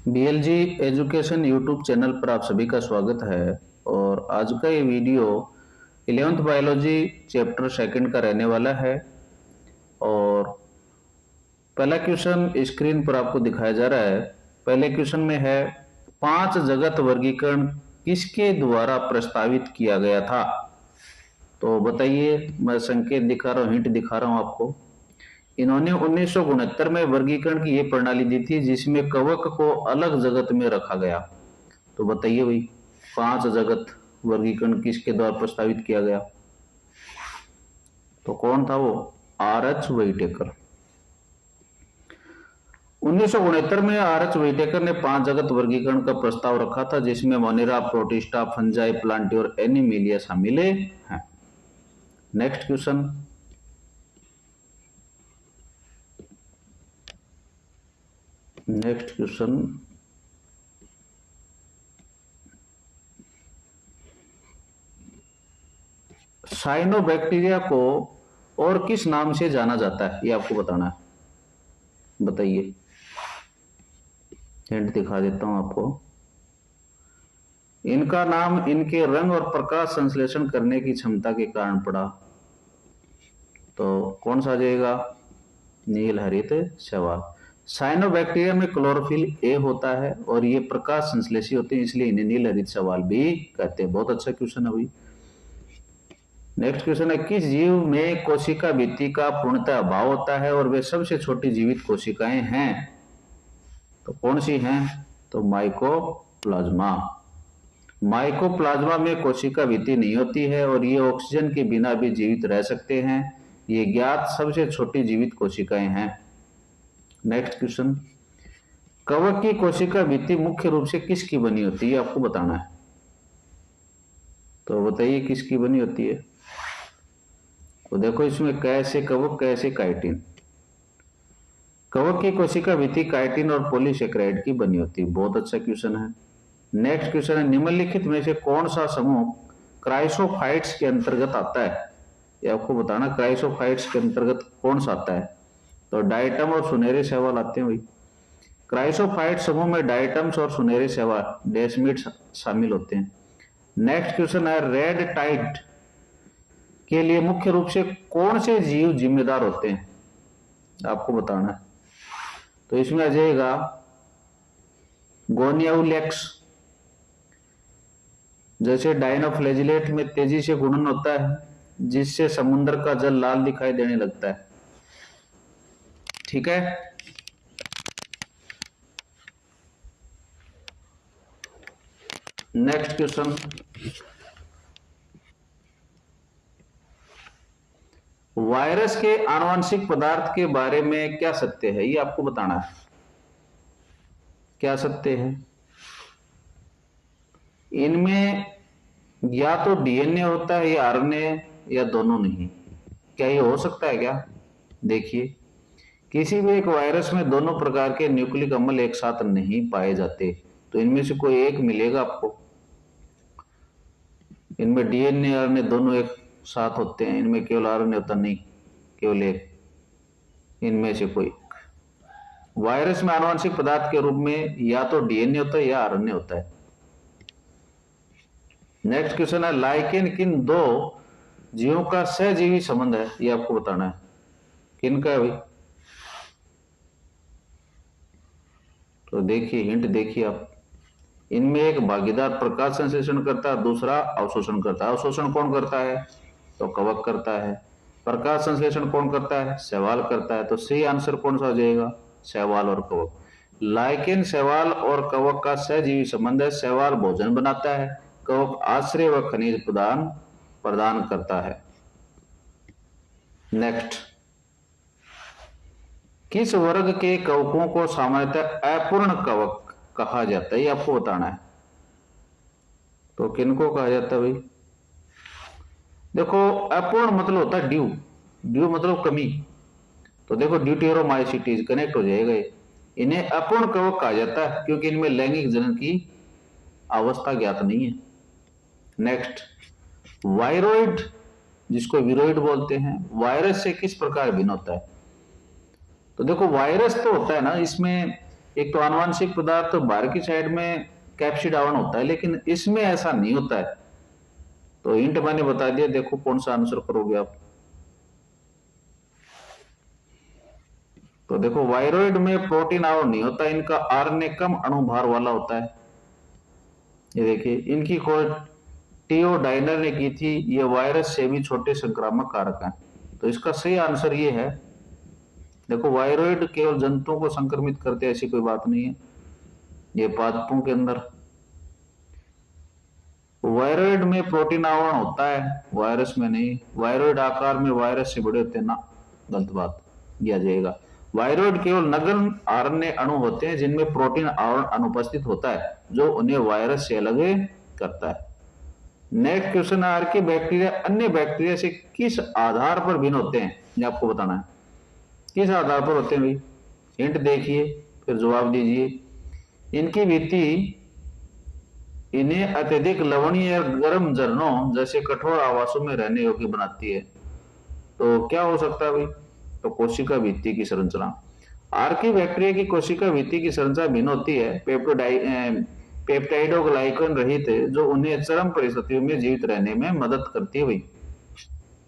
बीएलजी education YouTube channel पर आप सभी का स्वागत है। और आज का ये video 11th biology chapter second का रहने वाला है। और पहला क्वेश्चन स्क्रीन पर आपको दिखाया जा रहा है। पहले क्वेश्चन में है, 5 जगत वर्गीकरण किसके द्वारा प्रस्तावित किया गया था? तो बताइए, मैं संकेत दिखा रहा हूँ, हिंट दिखा रहा हूँ आपको। इन्होंने 1969 में वर्गीकरण की ये प्रणाली दी थी जिसमें कवक को अलग जगत में रखा गया। तो बताइए भाई, 5 जगत वर्गीकरण किसके द्वारा प्रस्तावित किया गया? तो कौन था वो? आर.एच. व्हिटेकर। 1969 में आर.एच. व्हिटेकर ने 5 जगत वर्गीकरण का प्रस्ताव रखा था जिसमें मोनेरा, प्रोटिस्टा, फंजाई, प्लांटी और एनिमेलिया शामिल हैं। Next question. साइनोबैक्टीरिया को और किस नाम से जाना जाता है, ये आपको बताना है। बताइए, हिंट दिखा देता हूं आपको। इनका नाम इनके रंग और प्रकाश संश्लेषण करने की क्षमता के कारण पड़ा। तो कौन सा आ जाएगा? नील हरित शैवाल। साइनोबैक्टीरिया में क्लोरोफिल ए होता है और ये प्रकाश संश्लेषी होते हैं, इसलिए इन्हें नील हरित शैवाल भी कहते हैं। बहुत अच्छा क्वेश्चन है भाई। नेक्स्ट क्वेश्चन है, किस जीव में कोशिका भित्ति का पूर्णतः अभाव होता है और वे सबसे छोटी जीवित कोशिकाएं हैं? तो कौन सी हैं? तो माइकोप्लाज्मा। माइकोप्लाज्मा में कोशिका भित्ति नहीं होती है और ये ऑक्सीजन के बिना भी जीवित रह सकते हैं। ये ज्ञात सबसे छोटी जीवित कोशिकाएं हैं। नेक्स्ट क्वेश्चन, कवक की कोशिका भित्ति मुख्य रूप से किसकी बनी होती है, आपको बताना है। तो बताइए किसकी बनी होती है? तो देखो, इसमें कैसे कवक, कैसे काइटिन। कवक की कोशिका भित्ति काइटिन और पॉलीसेकेराइड की बनी होती है। बहुत अच्छा क्वेश्चन है। नेक्स्ट क्वेश्चन है, निम्नलिखित में से कौन सा समूह क्राइसोफाइट्स के अंतर्गत आता है? ये आपको बताना, क्राइसोफाइट्स के अंतर्गत कौन सा आता है? तो डायटम और सुनहरे शैवाल आते हैं भाई। क्राइसोफाइट समूह में डायटम्स और सुनहरे शैवाल, डेस्मिड शामिल होते हैं। नेक्स्ट क्वेश्चन है, रेड टाइड के लिए मुख्य रूप से कौन से जीव जिम्मेदार होते हैं? आपको बताना है। तो इसमें आ जाएगा गोनियाउलेक्स। जैसे डायनोफ्लैजिलेट में तेजी से गुणन होता है जिससे समुद्र का जल लाल दिखाई देने लगता है। ठीक है। नेक्स्ट क्वेश्चन, वायरस के आनुवंशिक पदार्थ के बारे में क्या सत्य है, ये आपको बताना है। क्या सत्य है? इनमें या तो डीएनए होता है या आरएनए या दोनों नहीं। क्या ये हो सकता है क्या? देखिए, किसी भी एक वायरस में दोनों प्रकार के न्यूक्लिक अम्ल एक साथ नहीं पाए जाते, तो इनमें से कोई एक मिलेगा आपको। इनमें डीएनए आरएनए दोनों एक साथ होते हैं, इनमें केवल आरएनए होता नहीं, केवल एक। इनमें से कोई वायरस में आनुवंशिक पदार्थ के रूप में या तो डीएनए होता है या आरएनए होता है। नेक्स्ट क्वेश्चन है, लाइकेन किन 2 जीवों का सहजीवी संबंध है, ये आपको बताना है। किन का है भाई? तो देखिए, हिंट देखिए आप। इनमें एक भागीदार प्रकाश संश्लेषण करता है, दूसरा अवशोषण करता है। अवशोषण कौन करता है? तो कवक करता है। प्रकाश संश्लेषण कौन करता है? शैवाल करता है। तो सही आंसर कौन सा हो जाएगा? शैवाल और कवक। लाइकेन शैवाल और कवक का सहजीवी संबंध है। शैवाल भोजन बनाता है, कवक आश्रय व खनिज प्रदान करता है। नेक्स्ट, किस वर्ग के कवकों को सामान्यतः अपूर्ण कवक कहा जाता है, ये आपको बताना है। तो किनको कहा जाता है भाई? देखो, अपूर्ण मतलब होता है ड्यू। ड्यू मतलब कमी। तो देखो, ड्यूटेरोमाइसिटीज कनेक्ट हो जाएगा ये। इन्हें अपूर्ण कवक कहा जाता है क्योंकि इनमें लैंगिक जनन की अवस्था ज्ञात नहीं है। नेक्स्ट, वायरोइड, जिसको विरोइड बोलते हैं, वायरस से किस प्रकार भिन्न होता है? तो देखो, वायरस तो होता है ना, इसमें एक तो आनुवंशिक पदार्थ तो बाहर की साइड में कैप्सिड आवरण होता है, लेकिन इसमें ऐसा नहीं होता है। तो हिंट मैंने बता दिया, देखो कौन सा आंसर करोगे आप। तो देखो वायरॉइड में प्रोटीन आवरण नहीं होता, इनका आरएनए कम अणुभार वाला होता है। ये देखिए, इनकी खोज टीओ डाइनर ने की थी। ये वायरस से भी छोटे संक्रामक कारक हैं। तो इसका सही आंसर ये है। देखो वायरॉइड केवल जंतुओं को संक्रमित करते हैं ऐसी कोई बात नहीं है, ये पादपों के अंदर वायरॉइड में प्रोटीन आवरण होता है, वायरस में नहीं। वायरॉइड आकार में वायरस से बड़े होते हैं ना, गलत बात किया जाएगा। वायरॉइड केवल नगण्य आरएनए अणु होते हैं जिनमें प्रोटीन आवरण अनुपस्थित होता है, जो उन्हें वायरस से अलग करता है। नेक्स्ट क्वेश्चन है, आर्की बैक्टीरिया अन्य बैक्टीरिया से किस आधार पर भिन्न होते हैं, ये आपको बताना है। किस आधार पर होते हैं भाई, हिंट देखिए फिर जवाब दीजिए। इनकी भित्ति इन्हें अत्यधिक लवणीय या गर्म झरनों जैसे कठोर आवासों में रहने योग्य बनाती है। तो क्या हो सकता है भाई, तो कोशिका भित्ति की संरचना। आर्की बैक्टीरिया की कोशिका भित्ति की संरचना भिन्न होती है, पेप्टाइडोग्लाइकन रहित है, जो उन्हें चरम परिस्थितियों में जीवित रहने में मदद करती है भाई।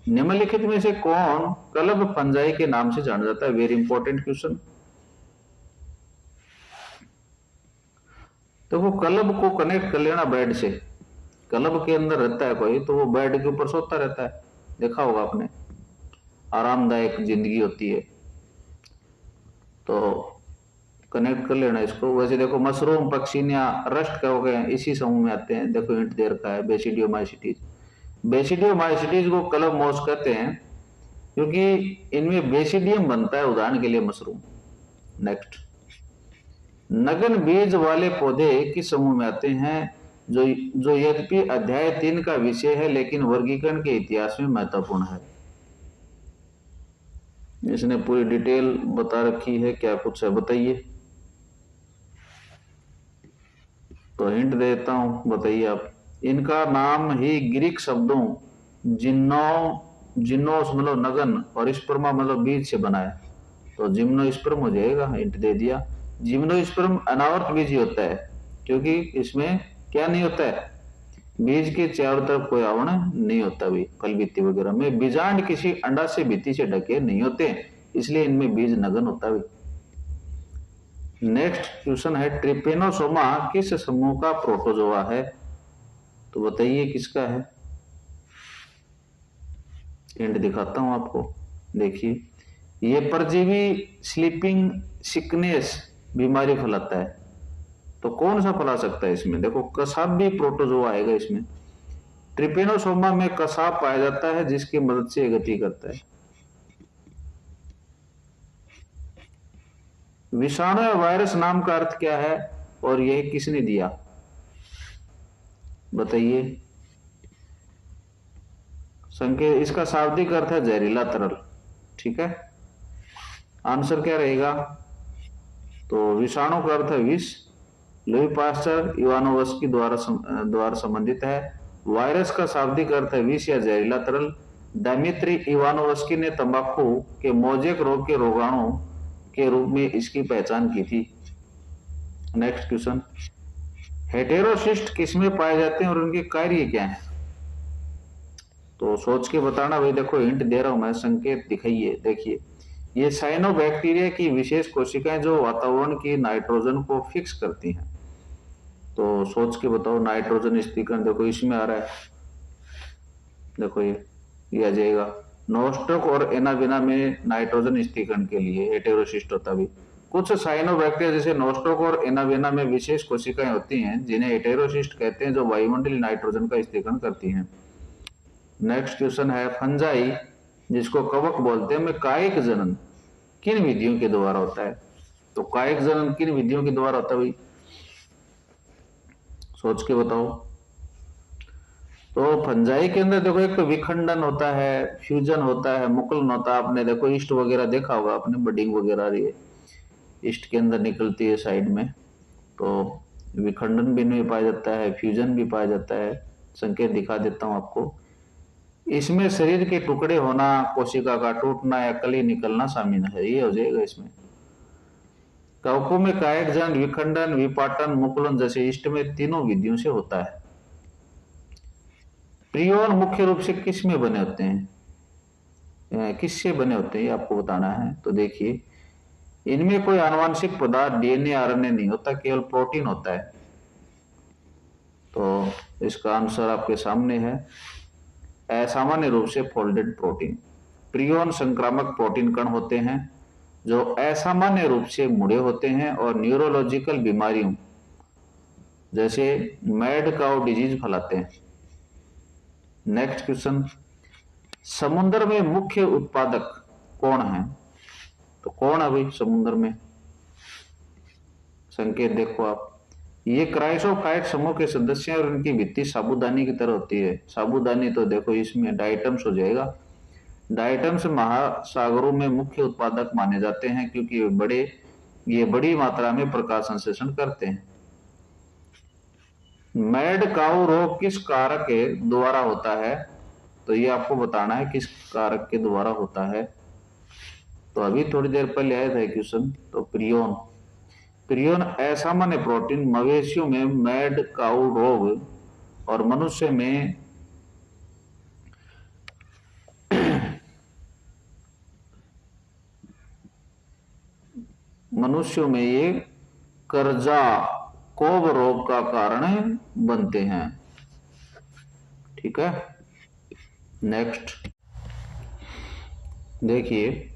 निम्नलिखित में से कौन कलब फंजाई के नाम से जाना जाता है, वेरी इंपॉर्टेंट क्वेश्चन। तो वो कलब को कनेक्ट कर लेना बेड से। कलब के अंदर रहता है कोई तो वो बेड के ऊपर सोता रहता है, देखा होगा आपने, आरामदायक जिंदगी होती है। तो कनेक्ट कर लेना इसको। वैसे देखो मशरूम, पक्षियां, रस्ट का हो गए इसी समूह में आते हैं। देखो हिंट दे रखा है, बेसिडियोमाइसिटीज। बेसिडियोमाइसिटीज को कलब मॉस कहते हैं क्योंकि इनमें बेसिडियम बनता है, उदाहरण के लिए मशरूम। नेक्स्ट, नगन बीज वाले पौधे किस समूह में आते हैं, जो यद्यपि अध्याय 3 का विषय है लेकिन वर्गीकरण के इतिहास में महत्वपूर्ण है। इसने पूरी डिटेल बता रखी है, क्या कुछ है बताइए। तो हिंट देता हूं, बताइए आप। इनका नाम ही ग्रीक शब्दों जिन्नोस मतलब नगन और स्पर्मा मतलब बीज से बना है। तो जिम्नोस्पर्म हो जाएगा, हिंट दे दिया। जिम्नोस्पर्म अनावर्त बीज होता है क्योंकि इसमें क्या नहीं होता है, बीज के चारों तरफ कोई आवरण नहीं होता भी। फल भित्ति वगैरह में बीजांड किसी अंडाशय भित्ति से ढके नहीं होते, इसलिए इनमें बीज नगन होता भी। नेक्स्ट क्वेश्चन है, ट्रिपेनोसोमा किस समूह का प्रोटोजोआ है, तो बताइए किसका है। हिंट दिखाता हूं आपको, देखिए ये परजीवी स्लीपिंग सिकनेस बीमारी फैलाता है। तो कौन सा फैला सकता है इसमें, देखो कसाब भी प्रोटोजोआ आएगा इसमें। ट्रिपेनोसोमा में कसाब पाया जाता है जिसकी मदद से गति करता है। विषाणु या वायरस नाम का अर्थ क्या है और यह किसने दिया, बताइए। संकेत, इसका शाब्दिक अर्थ है जहरीला तरल, ठीक है। आंसर क्या रहेगा, तो विषाणु का अर्थ है विष। लुई पास्चर इवानोवस्की द्वारा संबंधित है। वायरस का शाब्दिक अर्थ है विष या जहरीला तरल। दिमित्री इवानोवस्की ने तंबाकू के मोजेक रोग के रोगाणु के रूप में इसकी पहचान की थी। नेक्स्ट क्वेश्चन, हेटेरोसिस्ट किसमें पाए जाते हैं और उनके कार्य क्या हैं, तो सोच के बताना भाई। देखो हिंट दे रहा हूं मैं, संकेत दिखाइए, देखिए ये साइनोबैक्टीरिया की विशेष कोशिकाएं जो वातावरण की नाइट्रोजन को फिक्स करती हैं। तो सोच के बताओ, नाइट्रोजन स्थिरीकरण देखो इसमें आ रहा है, देखो ये आ जाएगा। नोस्टोक और एनाविना में नाइट्रोजन स्थिरीकरण के लिए हेटेरोसिस्ट होता भी। कुछ साइनोबैक्टीरिया जैसे नोस्टोक और एनाविना में विशेष कोशिकाएं होती हैं जिन्हें हेटेरोसिस्ट कहते हैं, जो वायुमंडलीय नाइट्रोजन का स्थिरीकरण करती हैं। नेक्स्ट क्वेश्चन है, फंजाई जिसको कवक बोलते हैं में कायिक जनन किन विधियों के द्वारा होता है, तो कायिक जनन किन विधियों के द्वारा होता है भाई, सोच के बताओ। तो फंजाई के अंदर देखो एक तो विखंडन होता है, फ्यूजन होता है, मुकुलन होता है। आपने देखो ईस्ट वगैरह देखा होगा आपने, बडिंग वगैरह रही है ईस्ट के अंदर निकलती है साइड में। तो विखंडन भी नहीं पाया जाता है, फ्यूजन भी पाया जाता है। संकेत दिखा देता हूं आपको, इसमें शरीर के टुकड़े होना, कोशिका का टूटना या कली निकलना शामिल है, ये हो जाएगा इसमें। कवकों में कायिक जन विखंडन, विपाटन, मुकुलन जैसे इष्टमें तीनों विधियों से होता है। प्रियोन मुख्य रूप से किस में बने होते हैं, किससे बने होते हैं, ये आपको बताना है। तो देखिए, इनमें कोई आनुवंशिक पदार्थ डीएनए आरएनए नहीं होता, केवल प्रोटीन होता है। तो इसका आंसर आपके सामने है, असामान्य रूप से फोल्डेड प्रोटीन। प्रियोन संक्रामक प्रोटीन कण होते हैं जो असामान्य रूप से मुड़े होते हैं और न्यूरोलॉजिकल बीमारियों जैसे मैड काउ डिजीज फैलाते हैं। नेक्स्ट क्वेश्चन, समुद्र में मुख्य उत्पादक कौन है? तो कौन है भाई समुद्र में? संकेत देखो आप, ये क्राइसोफाइट समूह के सदस्य हैं और उनकी भित्ति साबूदानी की तरह होती है। साबूदानी तो देखो इसमें डाइटम्स हो जाएगा। डाइटम्स महासागरों में मुख्य उत्पादक माने जाते हैं क्योंकि ये बड़ी मात्रा में प्रकाश संश्लेषण करते हैं। मैड काउ रोग किस कारक के द्वारा होता है? तो ये आपको बताना है किस कारक के द्वारा होता है। तो अभी थोड़ी देर पहले आया था क्वेश्चन, तो प्रियोन। प्रियोन असामान्य प्रोटीन मवेशियों में मैड काउ रोग और मनुष्य में ये कर्जा कोब रोग का कारण बनते हैं। ठीक है, नेक्स्ट देखिए,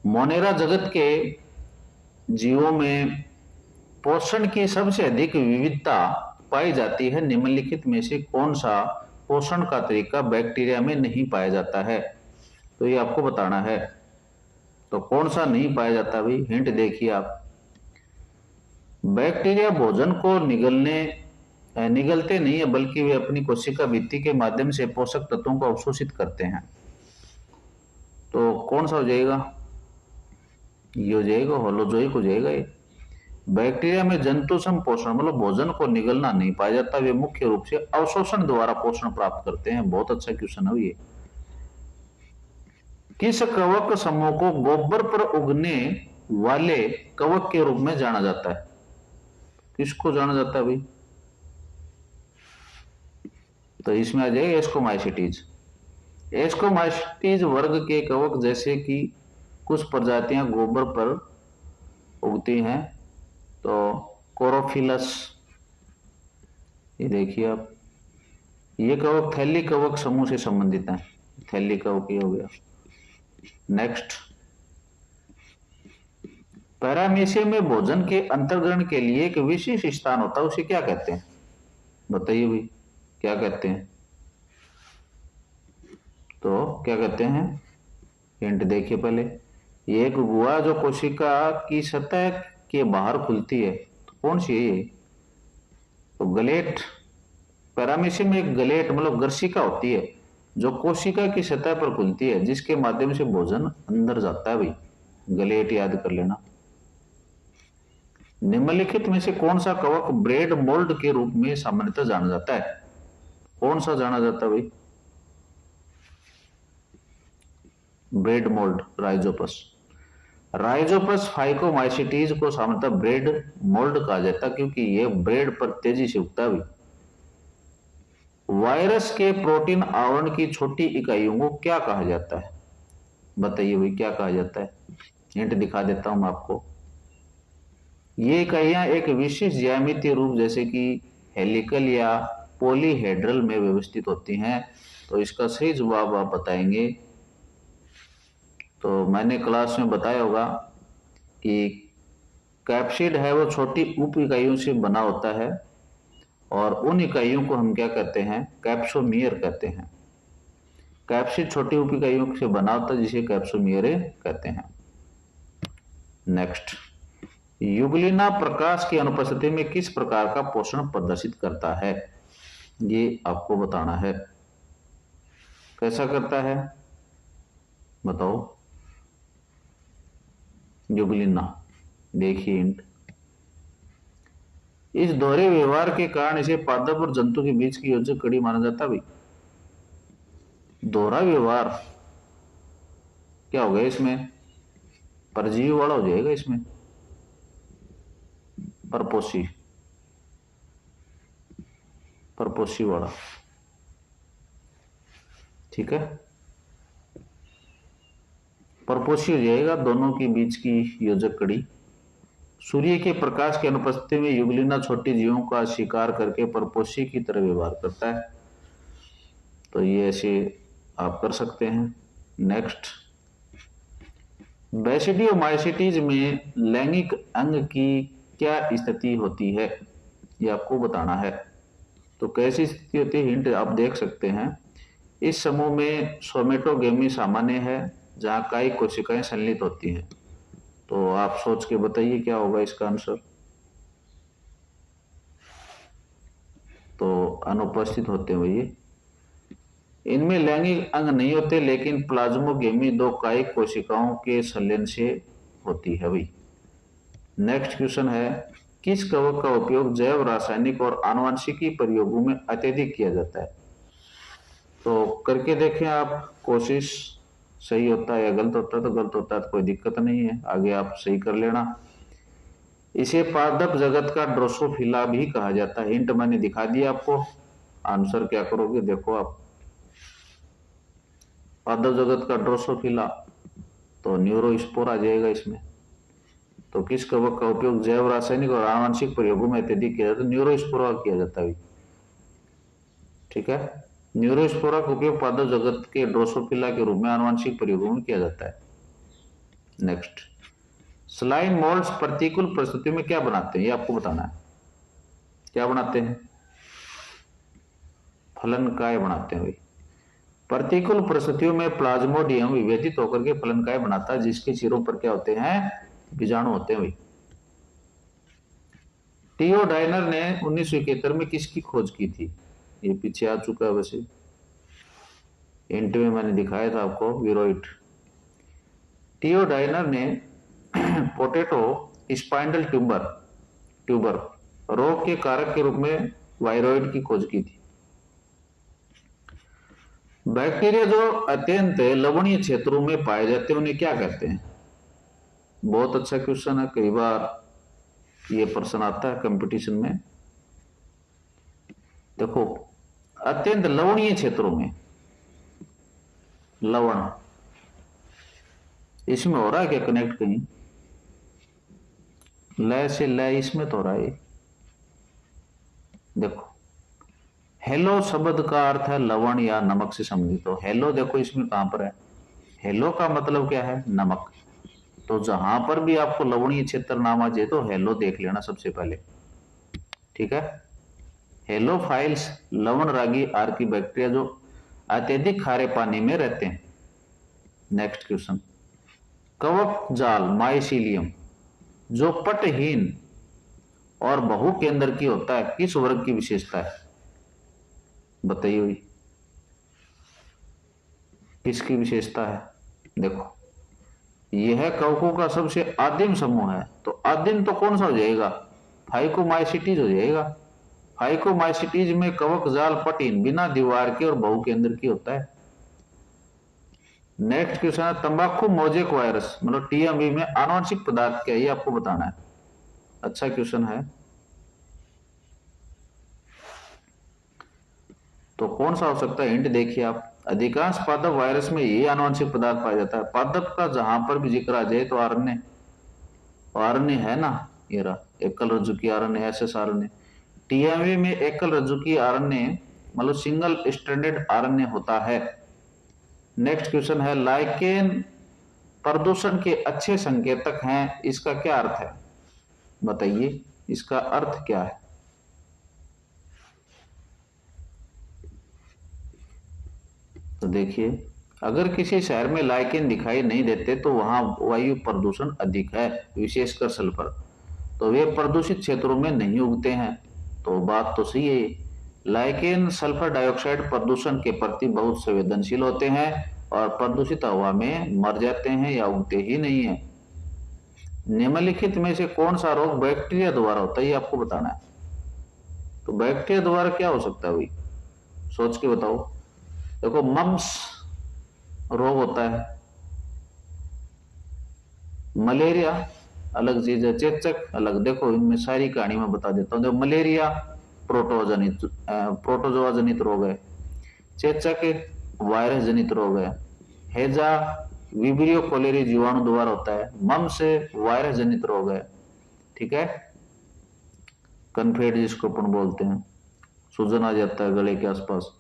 मोनेरा जगत के जीवों में पोषण की सबसे अधिक विविधता पाई जाती है। निम्नलिखित में से कौन सा पोषण का तरीका बैक्टीरिया में नहीं पाया जाता है? तो ये आपको बताना है। तो कौन सा नहीं पाया जाता भाई, हिंट देखिए आप। बैक्टीरिया भोजन को निगलते नहीं है, बल्कि वे अपनी कोशिका भित्ति के माध्यम से पोषक तत्वों को अवशोषित करते हैं। तो कौन सा हो जाएगा? ये हो जाएगा होलोजोइक हो जाएगा ये। बैक्टीरिया में जंतु संपोषण मतलब भोजन को निगलना नहीं पाया जाता, वे मुख्य रूप से अवशोषण द्वारा पोषण प्राप्त करते हैं। बहुत अच्छा क्वेश्चन है ये। किस कवक समूह को गोबर पर उगने वाले कवक के रूप में जाना जाता है? किसको जाना जाता है भाई? तो इसमें आ जाएगा एस्कोमाइसिटीज। एस्कोमाइसिटीज वर्ग के कवक जैसे कि कुछ प्रजातियां गोबर पर उगती हैं। तो कोरोफिलस, ये देखिए आप, ये कवक थैली कवक समूह से संबंधित है। थैली कवक ये हो गया। नेक्स्ट, पैरामीशियम में भोजन के अंतर्ग्रहण के लिए एक विशेष स्थान होता है, उसे क्या कहते हैं? बताइए भाई, क्या कहते हैं? तो क्या कहते हैं? हिंट देखिए पहले। ये एक गुहा जो कोशिका की सतह के बाहर खुलती है, तो कौन सी है ये? तो गलेट। पैरामीशियम में एक गलेट मतलब गर्सिका होती है जो कोशिका की सतह पर खुलती है, जिसके माध्यम से भोजन अंदर जाता है भाई। गलेट याद कर लेना। निम्नलिखित में से कौन सा कवक ब्रेड मोल्ड के रूप में सामान्यतः जाना जाता है? कौन सा जाना जाता है भाई? Bread mould, Rhizopus. Rhizopus phycomycetes को सामान्यतः ब्रेड मोल्ड कहा जाता है क्योंकि यह ब्रेड पर तेजी से उगता है। वायरस के प्रोटीन आवरण की छोटी इकाइयों को क्या कहा जाता है? बताइए भाई, क्या कहा जाता है? हिंट दिखा देता हूं मैं आपको। ये इकाइयां एक विशेष ज्यामितीय रूप जैसे कि हेलिकल या पॉलीहेड्रल में व्यवस्थित होती हैं। तो इसका सही जवाब आप बताएंगे। तो मैंने क्लास में बताया होगा कि कैप्सिड है वो छोटी उप इकाइयों से बना होता है और उन इकाइयों को हम क्या कहते हैं? कैप्सोमियर कहते हैं। कैप्सिड छोटी उप इकाइयों से बना होता है जिसे कैप्सोमियर कहते हैं। नेक्स्ट, युगलिना प्रकाश की अनुपस्थिति में किस प्रकार का पोषण प्रदर्शित करता है? ये आपको बताना है। कैसा करता है बताओ? युगलिना, देखिए हिंट। इस दोहरे व्यवहार के कारण इसे पादप और जंतु के बीच की योजक कड़ी माना जाता है भाई। दोहरा व्यवहार क्या हो गया इसमें? परजीवी वाला हो जाएगा इसमें। परपोषी, परपोषी वाला, ठीक है। परपोषी हो जाएगा दोनों के बीच की योजक कड़ी। सूर्य के प्रकाश की अनुपस्थिति में युगलिना छोटी जीवों का शिकार करके परपोषी की तरह व्यवहार करता है। तो ये ऐसे आप कर सकते हैं। नेक्स्ट, बैसिडियोमाइसिटीज में लैंगिक अंग की क्या स्थिति होती है, ये आपको बताना है। तो कैसी स्थिति होती है, हिंट आप देख सकते हैं। इस समूह में सोमेटोगेमी सामान्य है, जहां कई कोशिकाएं संलित होती हैं। तो आप सोच के बताइए क्या होगा इसका आंसर। तो अनुपस्थित होते हुए ये, इनमें लैंगिक अंग नहीं होते, लेकिन प्लाज्मोगेमी दो कायिक कोशिकाओं के संलयन से होती है भाई। नेक्स्ट क्वेश्चन है, किस कवक का उपयोग जैव रासायनिक और आनुवंशिकी प्रयोगों में अत्यधिक किया जाता है। तो करके देखें आप कोशिश, सही होता है या गलत होता है। तो गलत होता है तो कोई दिक्कत नहीं है, आगे आप सही कर लेना। इसे पादप जगत का ड्रोसोफिला भी कहा जाता है। हिंट मैंने दिखा दिया आपको, आंसर क्या करोगे देखो आप। पादप जगत का ड्रोसोफिला, तो न्यूरोस्पोर आ जाएगा इसमें। तो किस कवक का उपयोग जैव रासायनिक और आनुवंशिक प्रयोगों में अत्यधिक किया जाता है, न्यूरोस्पोरा किया जाता है, ठीक है। न्यूरोस्पोरा का उपयोग पादप जगत के ड्रोसोफिला के रूप में आनुवंशिक प्रयोगों में किया जाता है। नेक्स्ट, स्लाइम मोल्ड्स प्रतिकूल परिस्थितियों में क्या बनाते हैं, ये आपको बताना है। क्या बनाते हैं, फलनकाय बनाते हैं भाई। प्रतिकूल परिस्थितियों में प्लाज्मोडियम विभेदित होकर के फलनकाय बनाता है, जिसके सिरों पर क्या होते हैं, बीजाणु होते हैं भाई। टीओ डाइनर ने 1971 में किसकी खोज की थी, ये पीछे आ चुका है वैसे, हिंट में मैंने दिखाया था आपको, विरोइड। टीओ डाइनर ने पोटैटो स्पाइंडल ट्यूबर रोग के कारक के रूप में वायरॉइड की खोज की थी। बैक्टीरिया जो अत्यंत लवणीय क्षेत्रों में पाए जाते हैं उन्हें क्या कहते हैं। बहुत अच्छा क्वेश्चन है, कई बार ये प्रश्न आता है कंपटीशन में। देखो, अत्यंत लवणीय क्षेत्रों में, लवण, इसमें हो रहा है क्या कनेक्ट कहीं, लय से लय इसमें तो हो रहा है। देखो, हेलो शब्द का अर्थ है लवण या नमक से संबंधित। तो हेलो देखो इसमें कहां पर है, हेलो का मतलब क्या है, नमक। तो जहां पर भी आपको लवणीय क्षेत्र नाम आ जाए तो हेलो देख लेना सबसे पहले, ठीक है। हेलोफाइल्स लवण रागी आर्की बैक्टीरिया जो अत्यधिक खारे पानी में रहते हैं। नेक्स्ट क्वेश्चन, कवक जाल माइसीलियम जो पटहीन और बहु केंद्र की होता है, किस वर्ग की विशेषता है, बताइए हुई किसकी विशेषता है। देखो, यह कवकों का सबसे आदिम समूह है। तो आदिम तो कौन सा हो जाएगा, फाइकोमाइसिटीज हो जाएगा। फाइकोमाइसिटीज में कवक जाल पटहीन, बिना दीवार के और बहु केंद्र की होता है। नेक्स्ट क्वेश्चन है, तंबाकू मोजेक वायरस मतलब टीएमवी में आनुवंशिक पदार्थ क्या है, ये आपको बताना है। अच्छा क्वेश्चन है। तो कौन सा हो सकता है, हिंट देखिए आप। अधिकांश पादप वायरस में यही आनुवंशिक पदार्थ पाया जाता है। पादप का जहां पर भी जिक्र आ जाए तो आरएनए, आरएनए है ना, ये रहा एकल रज्जु की आरएनए, एसएस आरएनए। टीएमवी में एकल रज्जु की आरएनए मतलब सिंगल स्ट्रैंडेड आरएनए होता है। नेक्स्ट क्वेश्चन है, लाइकेन प्रदूषण के अच्छे संकेतक हैं, इसका क्या अर्थ है, बताइए इसका अर्थ क्या है। तो देखिए, अगर किसी शहर में लाइकेन दिखाई नहीं देते तो वहां वायु प्रदूषण अधिक है, विशेषकर सल्फर। तो वे प्रदूषित क्षेत्रों में नहीं उगते हैं। तो बात तो सही है, लाइकेन सल्फर डाइऑक्साइड प्रदूषण के प्रति बहुत संवेदनशील होते हैं और प्रदूषित हवा में मर जाते हैं या उगते ही नहीं है। निम्नलिखित में से कौन सा रोग बैक्टीरिया द्वारा होता है, ये आपको बताना है। तो बैक्टीरिया द्वारा क्या हो सकता है भाई, सोच के बताओ। देखो, मम्स रोग होता है, मलेरिया, अलग चीज है, चेचक अलग। देखो इनमें सारी कहानी मैं बता देता हूँ। मलेरिया प्रोटोजोआ जनित रोग है, चेचक वायरस जनित रोग है, हैजा विब्रियो कोलेरी जीवाणु द्वारा होता है, मम्स वायरस जनित रोग है, ठीक है। कन्फेड जिसको अपन बोलते हैं, सूजन आ जाता है गले के आसपास,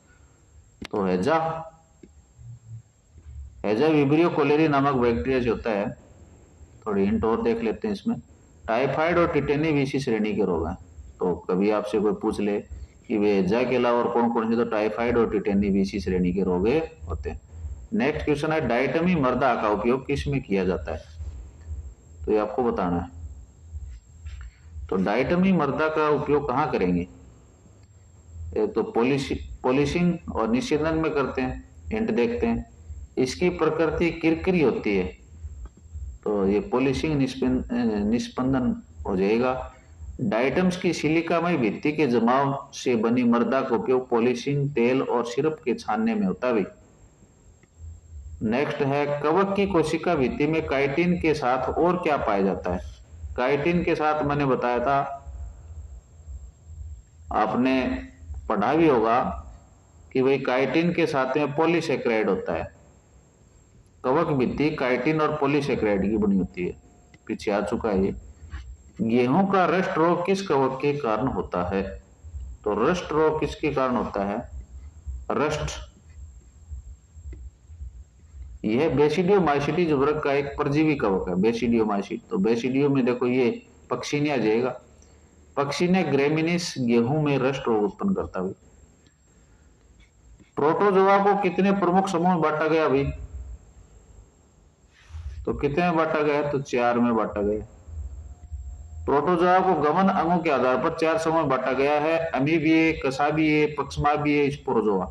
तो हैजा विब्रियो कोलेरी नामक बैक्टीरिया जो होता है, थोड़ी हिंट और देख लेते हैं इसमें। टाइफाइड और टिटेनी भी इसी श्रेणी के रोग हैं। तो कभी आपसे कोई पूछ ले कि वे हैजा के अलावा और कौन कौन से, तो टाइफाइड और टिटेनी भी इसी श्रेणी के रोग होते हैं। नेक्स्ट क्वेश्चन है, डाइटमी मर्दा का उपयोग किस में किया जाता है, तो ये आपको बताना है। तो डाइटमी मर्दा का उपयोग कहाँ करेंगे, एक तो पॉलिशिंग और निषेधन में करते हैं। हिंट देखते हैं, इसकी प्रकृति किरकिरी होती है, तो ये पॉलिशिंग निस्पंदन हो जाएगा। डाइटम्स की सिलिकामय भित्ति के जमाव से बनी मर्दा का उपयोग पॉलिशिंग, तेल और सिरप के छानने में होता है। नेक्स्ट है, कवक की कोशिका भित्ति में काइटिन के साथ और क्या पाया जाता है। काइटिन के साथ मैंने बताया था, आपने पढ़ा भी होगा कि भाई काइटिन के साथ में पॉलीसेक्राइड होता है। कवक भित्ति काइटिन और पॉलीसेक्राइड की बनी होती है, पीछे आ चुका है ये। गेहूं का रस्ट रोग किस कवक के कारण होता है, तो रस्ट रोग किसके कारण होता है, रस्ट, यह बेसिडियोमाइसिटी वर्ग का एक परजीवी कवक है, बेसिडियोमाइसिट। तो बेसिडियो में देखो ये पक्षीनिया जाएगा, पक्षीनिया ग्रेमिनिस गेहूं में रस्ट रोग उत्पन्न करता है। प्रोटोजोआ को कितने प्रमुख समूह में बांटा गया भाई, तो कितने में बांटा गया, तो 4 में बांटा गया। प्रोटोजोआ को गमन अंगों के आधार पर 4 समूह में बांटा गया है, अमीबिए, कसाबिए, पक्ष्माबिए, स्पोरोजोआ।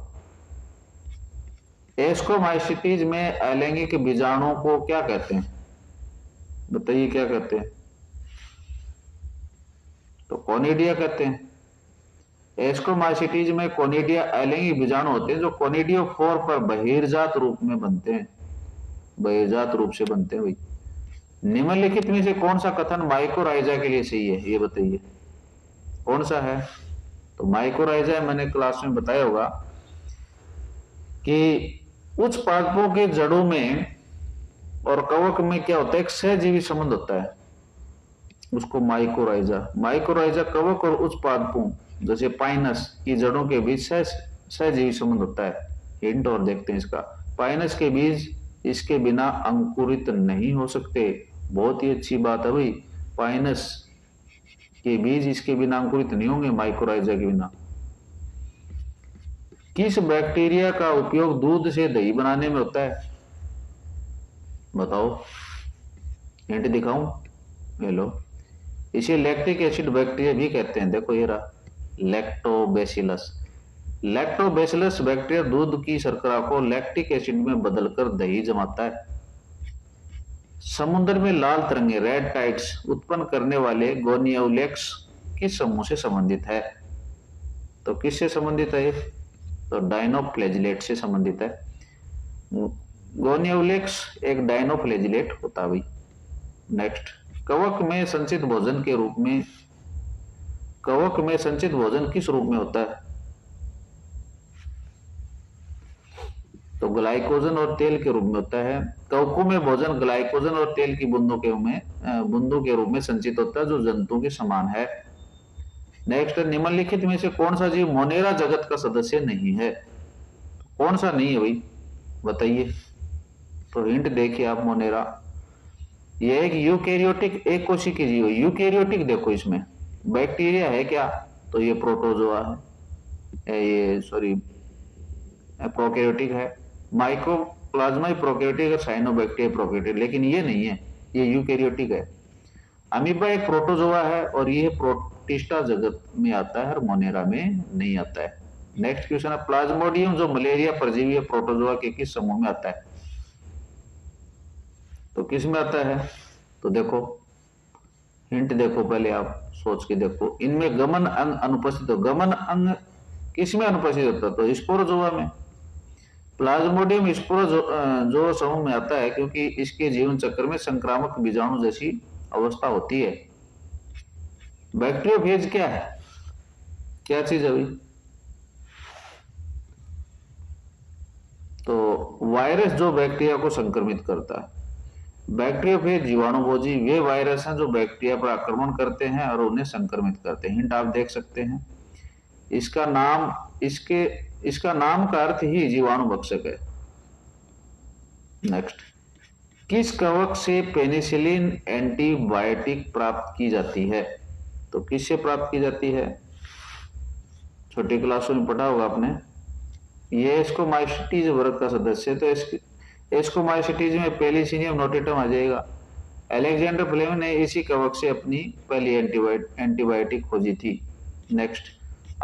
एस्कोमाइसिटीज में अलैंगिक बीजाणु को क्या कहते हैं, बताइए क्या कहते हैं, तो कोनिडिया कहते हैं। एस्कोमाइसिटीज में कोनिडिया अलैंगिक बीजाणु होते हैं जो कोनिडियोफोर पर बहिर्जात रूप में बनते हैं, बहिर्जात रूप से बनते हैं भाई। निम्नलिखित में से कौन सा कथन माइकोराइजा के लिए सही है, ये बताइए कौन सा है। तो माइकोराइजा मैंने क्लास में बताया होगा कि उच्च पादपों के जड़ों में और कवक में क्या होता है, एक सहजीवी संबंध होता है, उसको माइकोराइजा कवक और उच्च पादपों जैसे पाइनस की जड़ों के बीच सहजीवी संबंध होता है। हिंट और देखते हैं इसका, पाइनस के बीज इसके बिना अंकुरित नहीं हो सकते, बहुत ही अच्छी बात है भाई, पाइनस के बीज इसके बिना अंकुरित नहीं होंगे, माइकोराइजा के बिना। किस बैक्टीरिया का उपयोग दूध से दही बनाने में होता है, बताओ, हिंट दिखाऊं, ले लो। इसे लैक्टिक एसिड बैक्टीरिया भी कहते हैं, देखो ये रहा लैक्टोबैसिलस। लैक्टोबैसिलस बैक्टीरिया दूध की शर्करा को लैक्टिक एसिड में बदलकर दही जमाता है। समुद्र में लाल तरंगे रेड टाइड्स उत्पन्न करने वाले गोनियोलेक्स किस समूह से संबंधित है, तो किससे संबंधित है, तो डायनोफ्लैजिलेट से संबंधित है। गोनियोलेक्स एक डायनोफ्लैजिलेट होता है भाई। नेक्स्ट, कवक में संचित भोजन के रूप में, कवक में संचित भोजन किस रूप में होता है, तो ग्लाइकोजन और तेल के रूप में होता है। कवकों में भोजन ग्लाइकोजन और तेल की बूंदों के रूप में संचित होता है जो जंतुओं के समान है। नेक्स्ट, निम्नलिखित में से कौन सा जीव मोनेरा जगत का सदस्य नहीं है, कौन सा नहीं है भाई, बताइए। तो हिंट देखिए आप, मोनेरा ये एक यूकैरियोटिक एक कोशिकीय जीव है। यूकैरियोटिक देखो इसमें बैक्टीरिया है क्या, तो ये प्रोटोजोआ है, ये सॉरी प्रोकैरियोटिक है। माइकोप्लाज्मा प्रोकैरियोटिक है, साइनोबैक्टीरिया प्रोकैरियोटिक, लेकिन ये नहीं है, ये यूकैरियोटिक है। अमीबा एक प्रोटोजोआ है और ये प्रोटिस्टा जगत में आता है और मोनेरा में नहीं आता है। नेक्स्ट क्वेश्चन है, प्लाज्मोडियम जो मलेरिया परजीवी है प्रोटोजोआ के किस समूह में आता है, तो किस में आता है, तो देखो हिंट देखो, पहले आप सोच के देखो, इनमें गमन अंग अनुपस्थित हो, गमन अंग किस में अनुपस्थित होता है, तो स्पोरोजोआ में। प्लाज्मोडियम स्पोरोजोआ समूह में आता है क्योंकि इसके जीवन चक्र में संक्रामक बीजाणु जैसी अवस्था होती है। बैक्टीरियोफेज क्या है, क्या चीज है भाई? तो वायरस जो बैक्टीरिया को संक्रमित करता है। बैक्टीरियोफेज जीवाणुभोजी वे वायरस हैं जो बैक्टीरिया पर आक्रमण करते हैं और उन्हें संक्रमित करते हैं। हिंट आप देख सकते हैं, इसका नाम इसका नाम का अर्थ ही जीवाणु भक्षक है। नेक्स्ट, किस कवक से पेनिसिलिन एंटीबायोटिक प्राप्त की जाती है? तो किससे प्राप्त की जाती है? छोटी क्लासों में पढ़ा होगा आपने। ये एस्कोमाइसिटीज वर्ग का सदस्य है, तो एस्कोमाइसिटीज में पेनिसिलियम नोटेटम आ जाएगा। अलेक्जेंडर फ्लेमिंग ने इसी कवक से अपनी पहली एंटीबायोटिक खोजी थी। नेक्स्ट,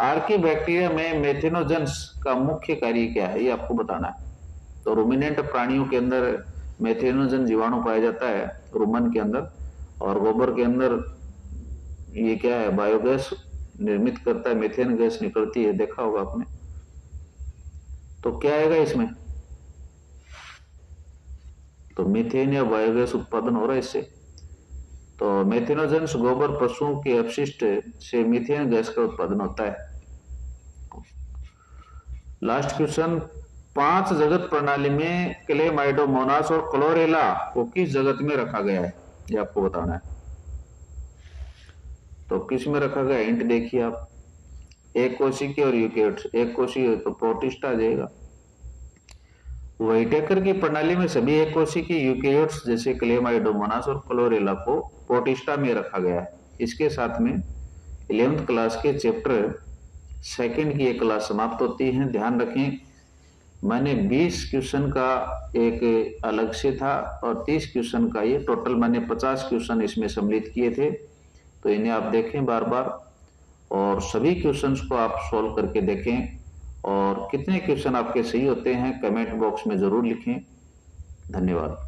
आर्की बैक्टीरिया में मेथेनोजेंस का मुख्य कार्य क्या है, ये आपको बताना है। तो रूमिनेंट प्राणियों के अंदर मेथेनोजन जीवाणु पाया जाता है, रुमन के अंदर, और गोबर के अंदर ये क्या है, बायोगैस निर्मित करता है, मीथेन गैस निकलती है, देखा होगा आपने। तो क्या आएगा इसमें? तो मीथेन या बायोगैस उत्पादन हो रहा है इससे। तो मेथेनोजेंस गोबर पशुओं के अपशिष्ट से मीथेन गैस का उत्पादन होता है। लास्ट क्वेश्चन, 5 जगत प्रणाली में क्लेमाइडोमोनास और क्लोरेला को किस जगत में रखा गया है, ये आपको बताना है। तो किस में रखा गया, हिंट देखिए आप। एक कोशिकी और यूकेरियोट्स, एक कोशिकी तो प्रोटिस्टा आ जाएगा। व्हाइटेकर की प्रणाली में सभी एक कोशिकी यूकेरियोट्स जैसे क्लेमाइडोमोनास और क्लोरेला को प्रोटिस्टा में रखा गया है। इसके साथ में 11th क्लास के चैप्टर 2 की एक क्लास समाप्त होती है। ध्यान रखें, मैंने 20 क्वेश्चन का एक अलग से था और 30 क्वेश्चन का ये टोटल मैंने 50 क्वेश्चन इसमें सम्मिलित किए थे। तो इन्हें आप देखें बार बार और सभी क्वेश्चंस को आप सॉल्व करके देखें, और कितने क्वेश्चन आपके सही होते हैं कमेंट बॉक्स में जरूर लिखें। धन्यवाद।